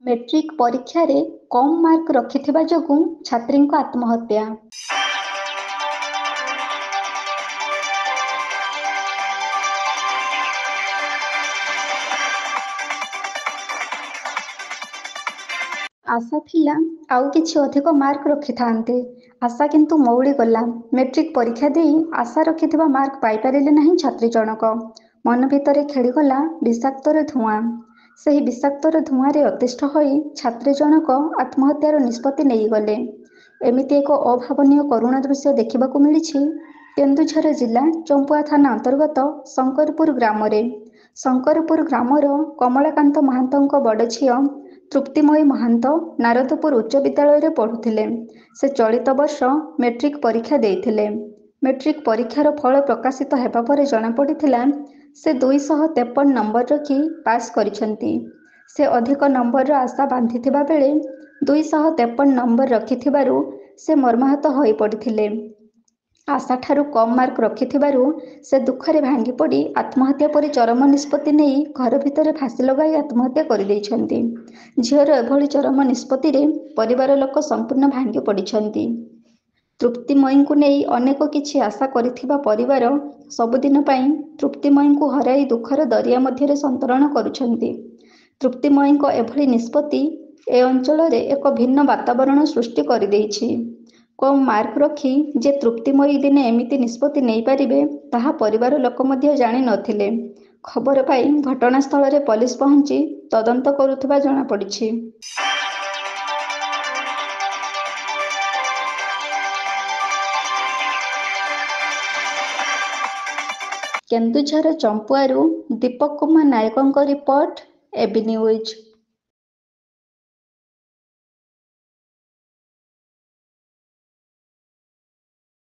Matric ପରୀକ୍ଷାରେ କମ୍ mark ରଖିଥିବା ଯୋଗୁଁ ଛାତ୍ରୀଙ୍କ ଆତ୍ମହତ୍ୟା। ଆଶା ଥିଲା ଆଉ କିଛି ଅଧିକ ମାର୍କ ରଖିଥାନ୍ତେ। ଆଶା କିନ୍ତୁ ମଉଳି ଗଲା। ମେଟ୍ରିକ୍ ପରୀକ୍ଷା ଦେଇ ଆଶା ରଖିଥିବା ମାର୍କ ପାଇପାରିଲେ ନାହିଁ ଛାତ୍ରୀ ଜଣକ। ମନ ଭିତରେ ଖେଳିଗଲା ବିଷାକ୍ତର ଧୂଆଁ। ସେହି ବିଷାକ୍ତର ଧୂଆଁରେ ଅତିଷ୍ଠ ହୋଇ ଛାତ୍ରୀ ଜଣକ ଆତ୍ମହତ୍ୟାର ନିଷ୍ପତ୍ତି ନେଇଗଲେ। ଏମିତି ଏକ ଅଭାବନୀୟ କରୁଣ ଦୃଶ୍ୟ ଦେଖିବାକୁ ମିଳିଛି କେନ୍ଦୁଝର ଜିଲ୍ଲା ଚମ୍ପୁଆ ଥାନା ଅନ୍ତର୍ଗତ ଶଙ୍କରପୁର ଗ୍ରାମରେ। ଶଙ୍କରପୁର ଗ୍ରାମର କମଳାକାନ୍ତ ମହାନ୍ତଙ୍କ ବଡ଼ ଝିଅ ତୃପ୍ତିମୟୀ ମହାନ୍ତ ନାରଦପୁର ଉଚ୍ଚ ବିଦ୍ୟାଳୟରେ ପଢ଼ୁଥିଲେ। ସେ ଚଳିତ ବର୍ଷ ମେଟ୍ରିକ୍ ପରୀକ୍ଷା ଦେଇଥିଲେ। ମେଟ୍ରିକ୍ ପରୀକ୍ଷାର ଫଳ ପ୍ରକାଶିତ ହେବା ପରେ ଜଣାପଡ଼ିଥିଲା ସେ 253 ନମ୍ବର ରଖି ପାସ୍ କରିଛନ୍ତି। ସେ ଅଧିକ ନମ୍ବରର ଆଶା ବାନ୍ଧିଥିବା ବେଳେ 253 ନମ୍ବର ରଖିଥିବାରୁ ସେ ମର୍ମାହତ ହୋଇପଡ଼ିଥିଲେ। ଆଶାଠାରୁ କମ୍ ମାର୍କ ରଖିଥିବାରୁ ସେ ଦୁଃଖରେ ଭାଙ୍ଗିପଡ଼ି ଆତ୍ମହତ୍ୟା ପରି ଚରମ ନିଷ୍ପତ୍ତି ନେଇ ଘର ଭିତରେ ଫାଶୀ ଲଗାଇ ଆତ୍ମହତ୍ୟା କରିଦେଇଛନ୍ତି। ଝିଅର ଏଭଳି ଚରମ ନିଷ୍ପତ୍ତିରେ ପରିବାର ଲୋକ ସମ୍ପୂର୍ଣ୍ଣ ଭାଙ୍ଗି ପଡ଼ିଛନ୍ତି। ତୃପ୍ତିମୟୀଙ୍କୁ ନେଇ ଅନେକ କିଛି ଆଶା କରିଥିବା ପରିବାର ସବୁଦିନ ପାଇଁ ତୃପ୍ତିମୟୀଙ୍କୁ ହରାଇ ଦୁଃଖର ଦରିଆ ମଧ୍ୟରେ ସନ୍ତରଣ କରୁଛନ୍ତି। ତୃପ୍ତିମୟୀଙ୍କ ଏଭଳି ନିଷ୍ପତ୍ତି ଏ ଅଞ୍ଚଳରେ ଏକ ଭିନ୍ନ ବାତାବରଣ ସୃଷ୍ଟି କରିଦେଇଛି। କମ୍ ମାର୍କ ରଖି ଯେ ତୃପ୍ତିମୟୀ ଦିନେ ଏମିତି ନିଷ୍ପତ୍ତି ନେଇପାରିବେ ତାହା ପରିବାର ଲୋକ ମଧ୍ୟ ଜାଣି ନଥିଲେ। ଖବର ପାଇ ଘଟଣାସ୍ଥଳରେ ପୋଲିସ ପହଞ୍ଚି ତଦନ୍ତ କରୁଥିବା ଜଣାପଡ଼ିଛି। କେନ୍ଦୁଝର ଚମ୍ପୁଆରୁ ଦୀପକ କୁମାର ନାୟକଙ୍କ ରିପୋର୍ଟ, ଏବି ନ୍ୟୁଜ୍।